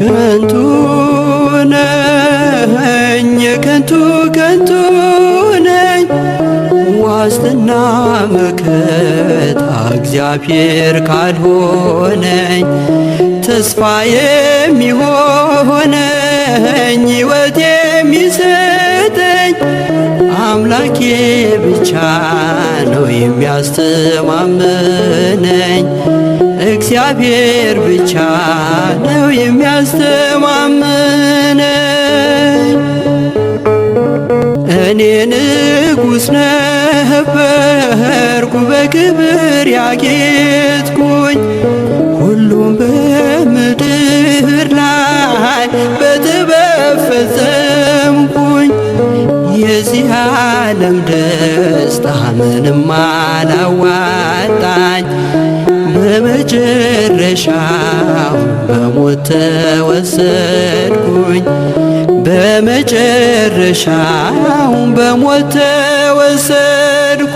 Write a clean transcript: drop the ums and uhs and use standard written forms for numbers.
ከንቱ ነኝ የከንቱ ከንቱ ነኝ ዋስትና መከታ እግዚአብሔር ካልሆነኝ ተስፋ የሚሆነኝ ሕይወት የሚሰጠኝ አምላኬ ብቻ ነው የሚያስተማምነኝ እግዚአብሔር ብቻ ነው የሚያስተማምነኝ። እኔ ንጉሥ ነበርኩ በክብር ያጌጥኩኝ ሁሉም በምድር ላይ በጥበብ ፈጸምኩኝ። የዚህ ዓለም ደስታ ምንም አላዋጣኝ በመጨረሻው በሞት ተወሰድኩኝ በመጨረሻው በሞት ተወሰድኩኝ።